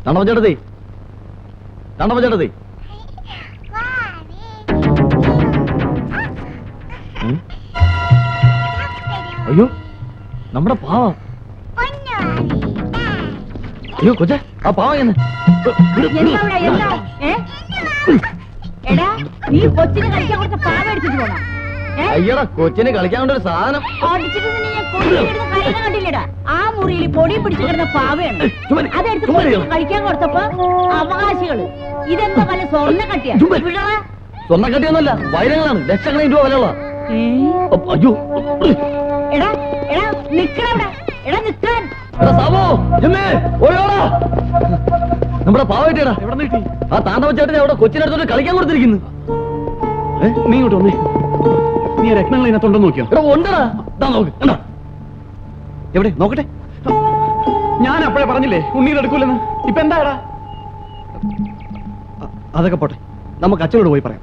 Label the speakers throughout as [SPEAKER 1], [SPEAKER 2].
[SPEAKER 1] തണ്ടപ്പച്ചേട്ടത്തി തണ്ടപ്പച്ചേട്ടത്തി അയ്യോ നമ്മുടെ പാവ. അയ്യോ കൊച്ചേ ആ പാവ എന്ന് അയ്യടാ കൊച്ചിന് കളിക്കാൻ കൊണ്ട് ഒരു സാധനം
[SPEAKER 2] ആ മുറിയിൽ പൊടി പിടിച്ചു കിടന്ന പാവയാണ്. അതെടുത്ത് കഴിക്കാൻ കൊടുത്തപ്പോ അവകാശികള് ഇതെന്താ വല്ല സ്വർണ്ണക്കട്ടിയാ?
[SPEAKER 1] സ്വർണ്ണക്കട്ടിയൊന്നുമല്ല, വൈരങ്ങളാണ്. ലക്ഷക്കണക്കിന് രൂപ വിലയുള്ള. അയ്യോ
[SPEAKER 2] എടാ എടാ നിക്കണവിടെ, എടാ നിക്കാൻ.
[SPEAKER 1] നമ്മുടെ പാവട്ടാ ആ താണ്ടവച്ചേട്ടനെ അവിടെ കൊച്ചിനടുത്തോട്ട് കളിക്കാൻ കൊടുത്തിരിക്കുന്നു.
[SPEAKER 3] നീ ഇങ്ങോട്ട് വന്നേ. നീ രത്നങ്ങൾ ഇതിനകത്തുണ്ടോ നോക്കിയോ?
[SPEAKER 1] എടാ ഉണ്ടടാ, നോക്ക്. എവിടെ നോക്കട്ടെ.
[SPEAKER 3] ഞാൻ അപ്പോഴേ പറഞ്ഞില്ലേ ഉണ്ണീർ എടുക്കൂലെന്ന്. ഇപ്പൊ എന്താടാ?
[SPEAKER 1] അതൊക്കെ പോട്ടെ, നമുക്ക് അച്ഛനോട് പോയി പറയാം.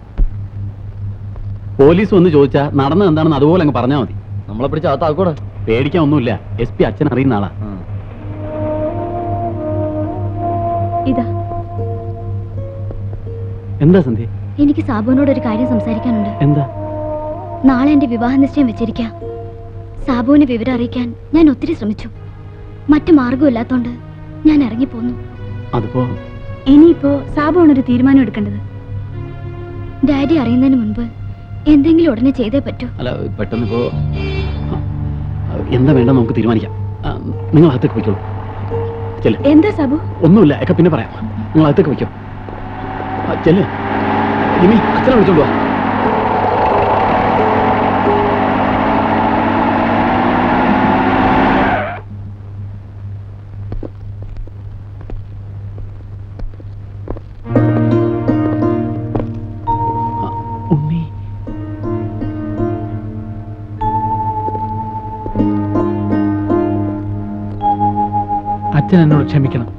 [SPEAKER 3] പോലീസ് വന്ന് ചോദിച്ചാ നടന്നത് എന്താണെന്ന് അതുപോലെ അങ്ങ് പറഞ്ഞാൽ മതി.
[SPEAKER 1] നമ്മളെ പിടിച്ച അകത്താക്കൂടെ.
[SPEAKER 3] പേടിക്കാൻ ഒന്നുമില്ല. SP അച്ഛൻ അറിയുന്ന ആളാ.
[SPEAKER 4] ഇതാ.
[SPEAKER 3] എന്താ സന്ധ്യ?
[SPEAKER 4] എനിക്ക് സാബുവിനോട് ഒരു കാര്യം സംസാരിക്കാനുണ്ട്.
[SPEAKER 3] എന്താ?
[SPEAKER 4] നാളെ എന്റെ വിവാഹ നിശ്ചയം വെച്ചിരിക്കാം. സാബുവിനെ വിവരം അറിയിക്കാൻ ഞാൻ ഒത്തിരി ശ്രമിച്ചു. മറ്റു മാർഗമില്ലാത്തോണ്ട് ഞാൻ ഇറങ്ങിപ്പോന്നു.
[SPEAKER 3] അതിപ്പോ
[SPEAKER 4] ഇനിയിപ്പോ സാബുവാണൊരു തീരുമാനം എടുക്കേണ്ടത്. ഡാഡി അറിയുന്നതിന് മുൻപ് എന്തെങ്കിലും ഉടനെ ചെയ്തേ പറ്റൂ.
[SPEAKER 3] അല്ല പെട്ടെന്ന് ഇപ്പോ എന്താ വേണ്ട നമുക്ക് തീരുമാനിക്കാം. നിങ്ങൾ അകത്തേക്ക് വയ്ക്കോളൂ.
[SPEAKER 4] എന്താ സാബു?
[SPEAKER 3] ഒന്നുമില്ല, ഒക്കെ പിന്നെ പറയാം. നിങ്ങൾ അകത്തേക്ക് വയ്ക്കോ. ചെല്ല് ജിമ്മി, അച്ഛനെ വിളിച്ചോണ്ട് വാ. ഉണ്ണി,
[SPEAKER 5] അച്ഛൻ എന്നോട് ക്ഷമിക്കണം.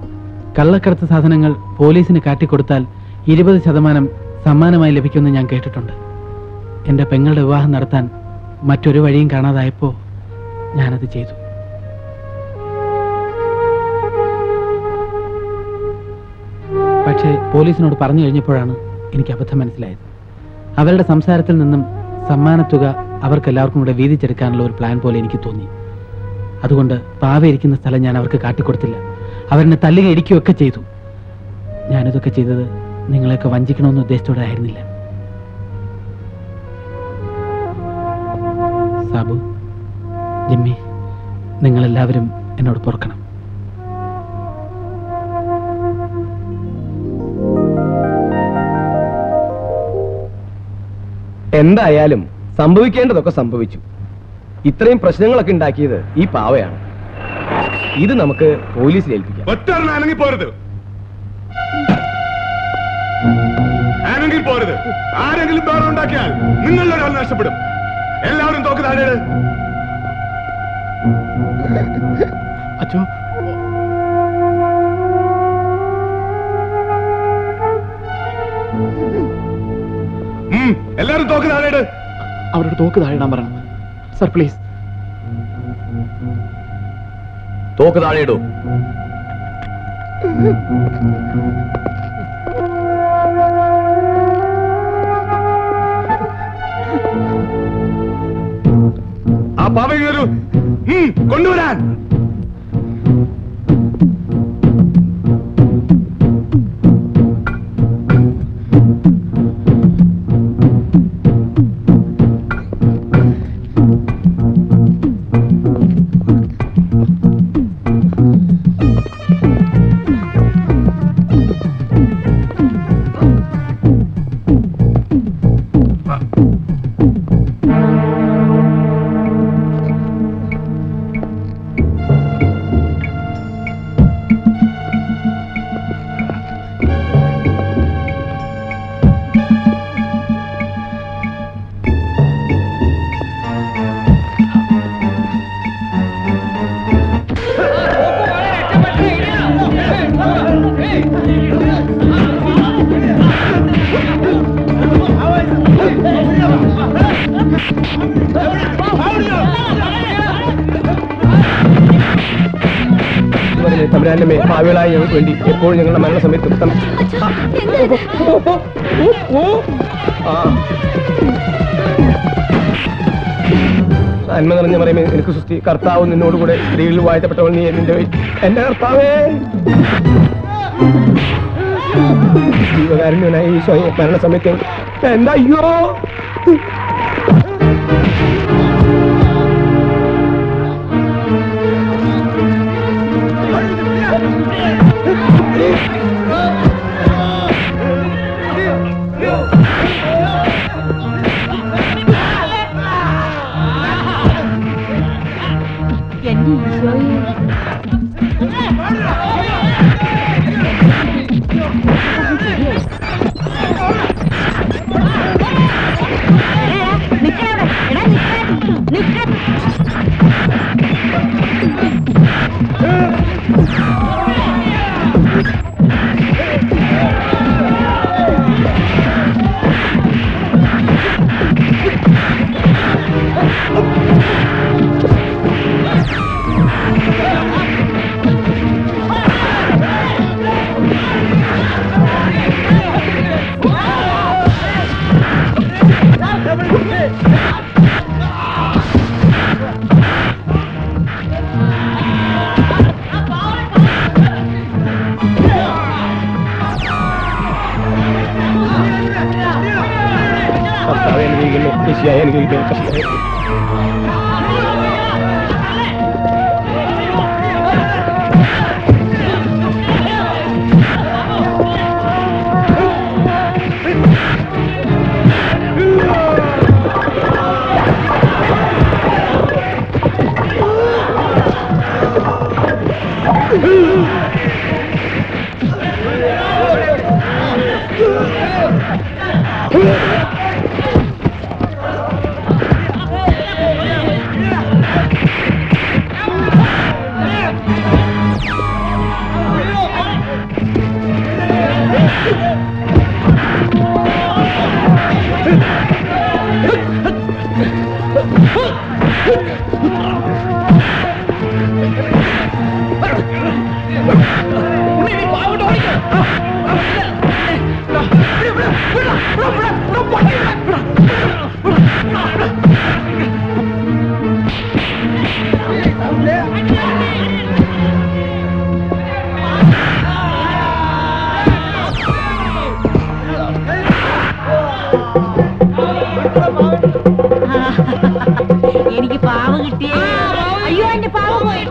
[SPEAKER 5] കള്ളക്കടത്ത് സാധനങ്ങൾ പോലീസിന് കാട്ടിക്കൊടുത്താൽ 20% സമ്മാനമായി ലഭിക്കുമെന്ന് ഞാൻ കേട്ടിട്ടുണ്ട്. എൻ്റെ പെങ്ങളുടെ വിവാഹം നടത്താൻ മറ്റൊരു വഴിയും കാണാതായപ്പോൾ ഞാനത് ചെയ്തു. പക്ഷേ പോലീസിനോട് പറഞ്ഞു കഴിഞ്ഞപ്പോഴാണ് എനിക്ക് അബദ്ധം മനസ്സിലായത്. അവരുടെ സംസാരത്തിൽ നിന്നും സമ്മാനത്തുക അവർക്കെല്ലാവർക്കും കൂടെ വീതിച്ചെടുക്കാനുള്ള ഒരു പ്ലാൻ പോലെ എനിക്ക് തോന്നി. അതുകൊണ്ട് പാവ ഇരിക്കുന്ന സ്ഥലം ഞാൻ അവർക്ക് കാട്ടിക്കൊടുത്തില്ല. അവരെന്നെ തല്ലുക ഇടിക്കുകയൊക്കെ ചെയ്തു. ഞാനിതൊക്കെ ചെയ്തത് നിങ്ങളെയൊക്കെ വഞ്ചിക്കണമെന്ന് ഉദ്ദേശത്തോടെ ആയിരുന്നില്ല. സാബു, ജിമ്മി, നിങ്ങളെല്ലാവരും എന്നോട് പൊറുക്കണം.
[SPEAKER 6] എന്തായാലും സംഭവിക്കേണ്ടതൊക്കെ സംഭവിച്ചു. ഇത്രയും പ്രശ്നങ്ങളൊക്കെ ഉണ്ടാക്കിയത് ഈ പാവയാണ്. ഇത് നമുക്ക് പോലീസിൽ ഏൽപ്പിക്കാം.
[SPEAKER 7] പോരുത്. ആരെങ്കിലും ബഹളം ഉണ്ടാക്കിയാൽ നിങ്ങളുടെ ഒരാൾ നഷ്ടപ്പെടും. എല്ലാവരും തോക്ക് താഴെ.
[SPEAKER 3] അച്ഛോ,
[SPEAKER 7] എല്ലാവരും തോക്ക് താഴെ.
[SPEAKER 3] അവരോട് തോക്ക് താഴെ ഇടാൻ പറയണം സർ, പ്ലീസ്.
[SPEAKER 1] തോക്ക് താഴെ ഇടൂ.
[SPEAKER 7] ആ പാവയ്ക്ക് വരൂ, കൊണ്ടുവരാൻ.
[SPEAKER 6] തമ്പുരാന്റെ ഭാവികളായ ഞങ്ങൾക്ക് വേണ്ടി എപ്പോഴും ഞങ്ങളുടെ മരണസമയത്തും നന്മ നിറഞ്ഞ പറയുമേ എനിക്ക് സൃഷ്ടി കർത്താവ് നിന്നോടുകൂടെ സ്ത്രീകളിൽ വാഴ്ത്തപ്പെട്ടവൾ നീ എന്റെ കർത്താവേ ജീവകാരുണ്യനായ ഈശോയെ മരണസമയത്ത് എന്താ അയ്യോ
[SPEAKER 2] എന്റെ ഈശോയെ കർത്താവെ അനുഗ്രഹിക്കുന്നു ഈശോയെ അനുഗ്രഹിക്കുന്നു കർത്താവേ എനിക്ക് പാവ കിട്ടിയേ അയ്യോ എന്റെ പാവ പോയി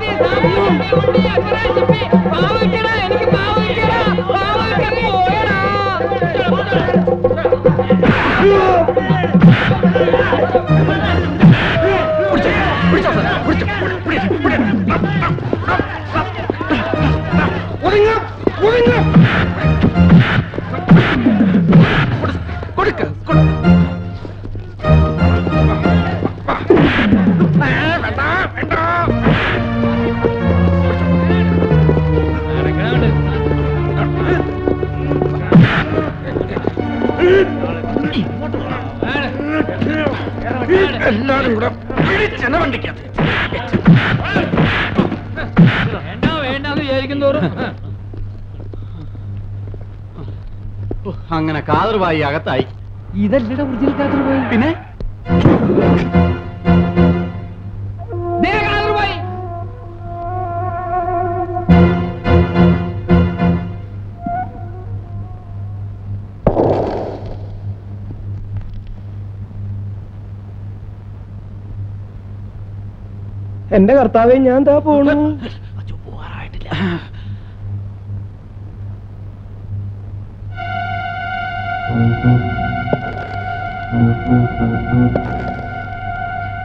[SPEAKER 6] എല്ലാരും കൂടെ പിടിച്ചെന്നെ വണ്ടിക്കകത്ത്
[SPEAKER 3] വേണ്ടെന്ന് വിചാരിക്കും തോറും അങ്ങനെ കാതർവായി അകത്തായി.
[SPEAKER 5] ഇതല്ലട ഒറിജിനൽ കാതർവായി.
[SPEAKER 3] പിന്നെ
[SPEAKER 6] എന്റെ കർത്താവെ ഞാൻ എന്താ പോണു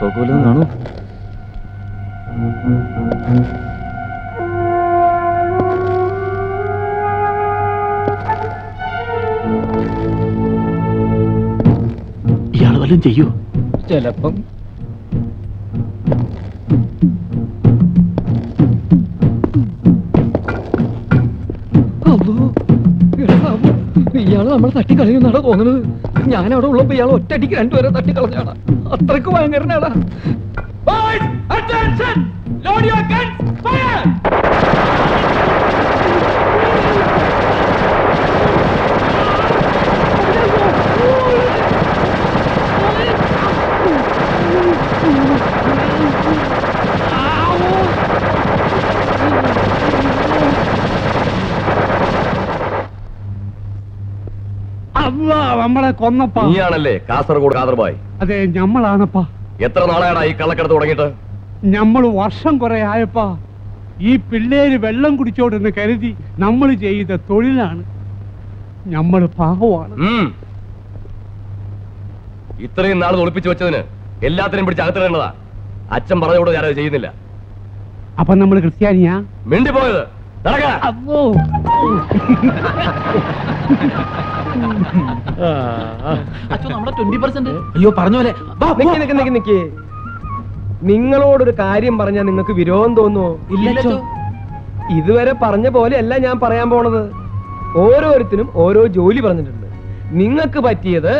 [SPEAKER 1] തോക്കുവല്ലതും കാണൂ.
[SPEAKER 3] ഇയാൾ വല്ലതും ചെയ്യൂ.
[SPEAKER 6] ചിലപ്പം
[SPEAKER 5] ഇയാള് നമ്മളെ തട്ടിക്കളയുന്നാണ് തോന്നുന്നത്. ഞാൻ അവിടെ ഉള്ളപ്പോ ഇയാൾ ഒറ്റയടിക്ക് രണ്ടുപേരെ തട്ടിക്കളഞ്ഞാണ്. അത്രക്ക് ഭയങ്കരനാടാ.
[SPEAKER 7] Boys, attention! Load your guns! Fire!
[SPEAKER 8] നമ്മളെ കൊന്നപ്പാ.
[SPEAKER 1] നീയാണല്ലേ കാസർഗോഡ് കാദർബായ്?
[SPEAKER 8] അതെ, ഞമ്മളാണപ്പാ.
[SPEAKER 1] എത്ര നാളായടാ ഈ കള്ളക്കടത്ത് തുടങ്ങിയിട്ട്?
[SPEAKER 8] നമ്മൾ വർഷം കുറെ ആയപ്പാ. ഈ പിള്ളേര് വെള്ളം കുടിച്ചോടെന്ന് കരുതി നമ്മൾ ചെയ്ത തൊഴിലാണ്. നമ്മൾ പാവമാണ്.
[SPEAKER 1] ഇത്രയും നാൾ ഒളിപ്പിച്ചു വെച്ചതിന് എല്ലാത്തിനും പിടിച്ച് അകത്തിടേണ്ടതാ. അച്ഛൻ പറഞ്ഞോട് ഞാനത് ചെയ്യുന്നില്ല.
[SPEAKER 8] അപ്പൊ നമ്മൾ ക്രിസ്ത്യാനിയാ?
[SPEAKER 1] മിണ്ടിപ്പോയത് നടക്ക.
[SPEAKER 8] അപ്പോ
[SPEAKER 3] അച്ഛൻ നമ്മുടെ 20%.
[SPEAKER 5] അയ്യോ പറഞ്ഞ പോലെ വാ, പോ.
[SPEAKER 6] നിക്ക് നിങ്ങളോടൊരു കാര്യം പറഞ്ഞാൽ നിങ്ങൾക്ക് വിരോധം തോന്നുമോ?
[SPEAKER 5] ഇല്ലച്ചോ.
[SPEAKER 6] ഇതുവരെ പറഞ്ഞ പോലെ അല്ല ഞാൻ പറയാൻ പോണത്. ഓരോരുത്തരും ഓരോ ജോലി പറഞ്ഞിട്ടുണ്ട്. നിങ്ങൾക്ക് പറ്റിയത്